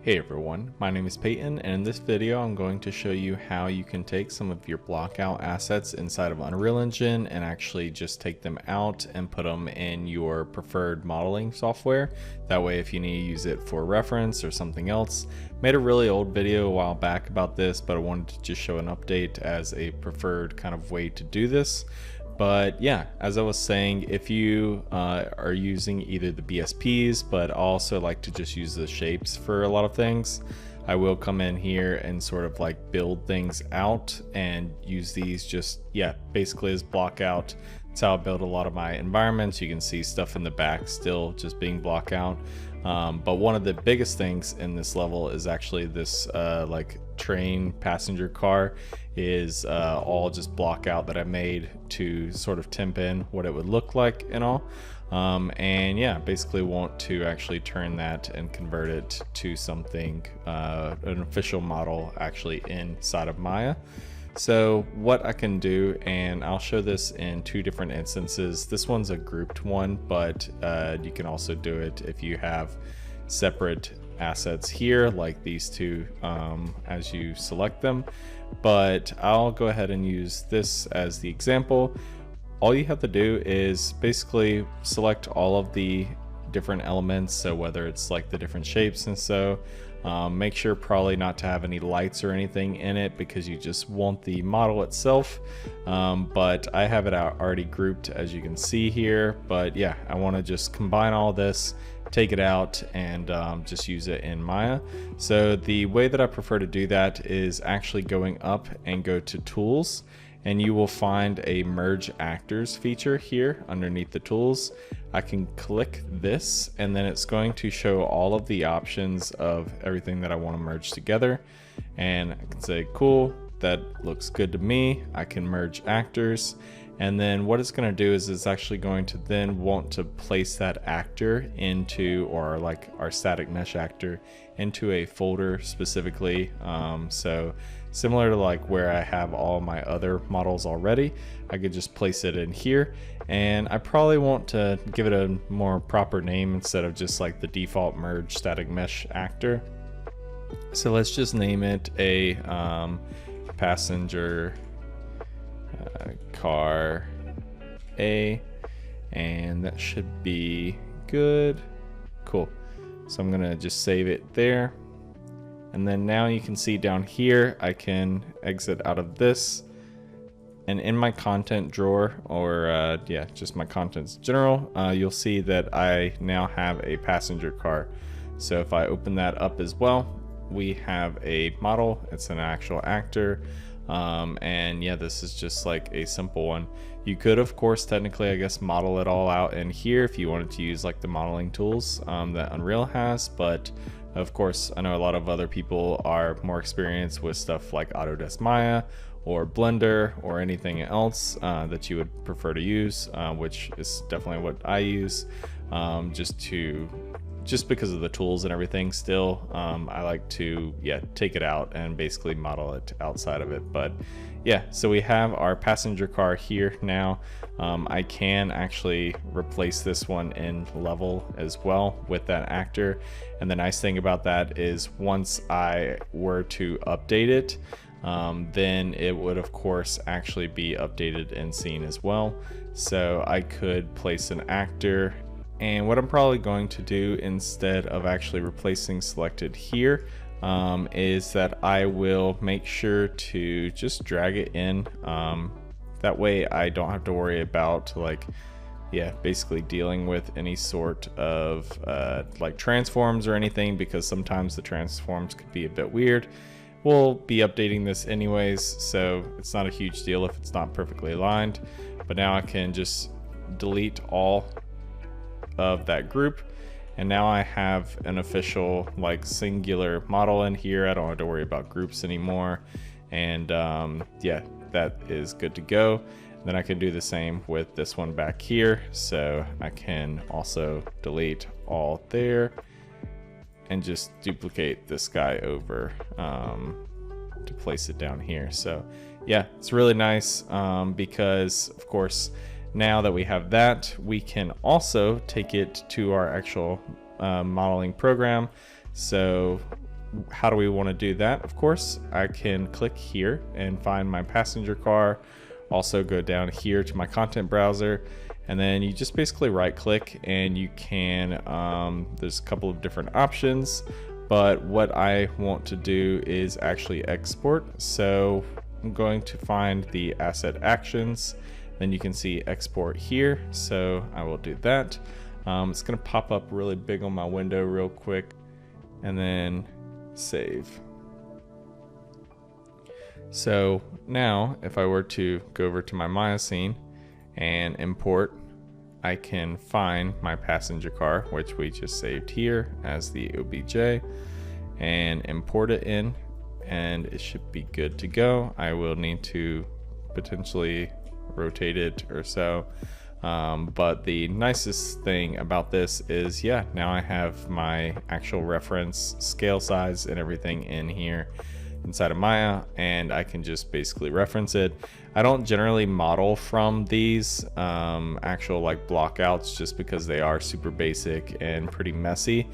Hey everyone, my name is Peyton, and in this video I'm going to show you how you can take some of your blockout assets inside of Unreal Engine and actually just take them out and put them in your preferred modeling software. That way if you need to use it for reference or something else. Made a really old video a while back about this, but I wanted to just show an update as a preferred kind of way to do this. But yeah, as I was saying, if you are using either the BSPs, but also like to just use the shapes for a lot of things, I will come in here and sort of like build things out and use these just, yeah, basically as block out. That's how I build a lot of my environments. You can see stuff in the back still just being block out. But one of the biggest things in this level is actually this like train passenger car is all just block out that I made to sort of temp in what it would look like and all. And yeah, basically want to actually turn that and convert it to something, an official model actually inside of Maya. So what I can do, and I'll show this in two different instances. This one's a grouped one, but you can also do it if you have separate assets here, like these two, as you select them. But I'll go ahead and use this as the example. All you have to do is basically select all of the different elements, so whether it's like the different shapes and so make sure probably not to have any lights or anything in it because you just want the model itself, but I have it already grouped as you can see here. But yeah, I want to just combine all this, take it out, and just use it in Maya. So the way that I prefer to do that is actually going up and go to tools, and you will find a merge actors feature here underneath the tools. I can click this and then it's going to show all of the options of everything that I want to merge together, and I can say cool, that looks good to me. I can merge actors, and then what it's going to do is it's actually going to then want to place that actor into, or like our static mesh actor, into a folder specifically. So similar to like where I have all my other models already, I could just place it in here, and I probably want to give it a more proper name instead of just like the default merge static mesh actor. So let's just name it a passenger car A, and that should be good. Cool. So I'm gonna just save it there, and then now you can see down here I can exit out of this, and in my content drawer, or yeah, just my contents in general, you'll see that I now have a passenger car. So if I open that up as well, we have a model. It's an actual actor. And yeah, this is just like a simple one. You could, of course, technically, I guess, model it all out in here if you wanted to use like the modeling tools that Unreal has. But of course, I know a lot of other people are more experienced with stuff like Autodesk Maya or Blender or anything else that you would prefer to use, which is definitely what I use, just because of the tools and everything. Still, I like to, yeah, take it out and basically model it outside of it. But yeah, so we have our passenger car here now. I can actually replace this one in level as well with that actor. And the nice thing about that is once I were to update it, then it would of course actually be updated and seen as well. So I could place an actor, and what I'm probably going to do instead of actually replacing selected here is that I will make sure to just drag it in. That way I don't have to worry about like, yeah, basically dealing with any sort of like transforms or anything, because sometimes the transforms could be a bit weird. We'll be updating this anyways, so it's not a huge deal if it's not perfectly aligned. But now I can just delete all of that group, and now I have an official like singular model in here. I don't have to worry about groups anymore, and yeah, that is good to go. Then I can do the same with this one back here, so I can also delete all there and just duplicate this guy over to place it down here. So yeah, it's really nice because of course now that we have that, we can also take it to our actual modeling program. So how do we want to do that? Of course, I can click here and find my passenger car. Also go down here to my content browser, and then you just basically right click and you can, there's a couple of different options, but what I want to do is actually export. So I'm going to find the asset actions, then you can see export here. So I will do that. It's going to pop up really big on my window real quick, and then save. So now if I were to go over to my Maya scene and import, I can find my passenger car, which we just saved here as the OBJ, and import it in, and it should be good to go. I will need to potentially rotate it or so. But the nicest thing about this is, yeah, now I have my actual reference scale size and everything in here inside of Maya, and I can just basically reference it. I don't generally model from these actual like blockouts just because they are super basic and pretty messy,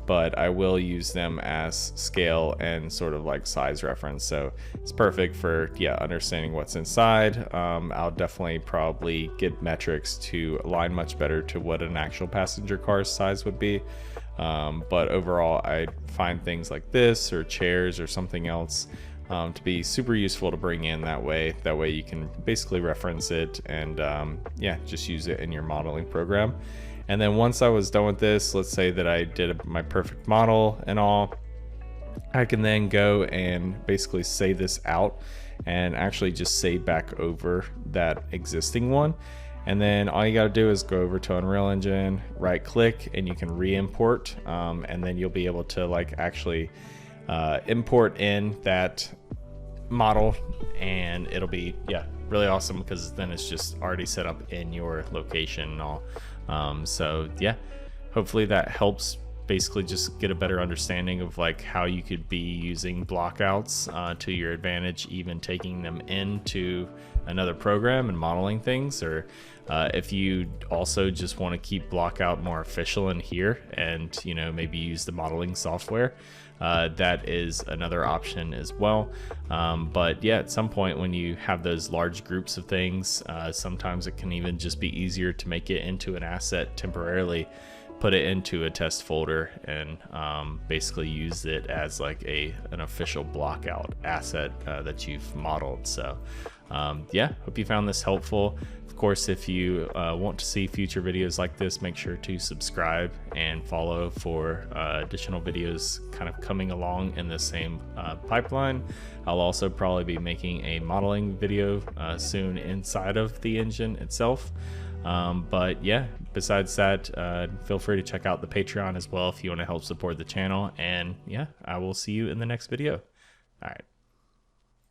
but I will use them as scale and sort of like size reference. So it's perfect for, yeah, understanding what's inside. I'll definitely probably get metrics to align much better to what an actual passenger car's size would be. But overall, I find things like this or chairs or something else to be super useful to bring in that way. That way you can basically reference it and yeah, just use it in your modeling program. And then once I was done with this, let's say that I did my perfect model and all, I can then go and basically save this out and actually just save back over that existing one. And then all you got to do is go over to Unreal Engine, right click, and you can re-import, and then you'll be able to like actually import in that model, and it'll be, yeah, really awesome because then it's just already set up in your location and all. So yeah, hopefully that helps basically just get a better understanding of like how you could be using blockouts to your advantage, even taking them into another program and modeling things, or if you also just want to keep blockout more official in here and, you know, maybe use the modeling software, that is another option as well. But yeah, at some point when you have those large groups of things, sometimes it can even just be easier to make it into an asset temporarily, put it into a test folder, and basically use it as like an official blockout asset that you've modeled. So yeah, hope you found this helpful. Of course, if you want to see future videos like this, make sure to subscribe and follow for additional videos kind of coming along in the same pipeline. I'll also probably be making a modeling video soon inside of the engine itself. But yeah, besides that, feel free to check out the Patreon as well if you want to help support the channel. And yeah, I will see you in the next video. All right.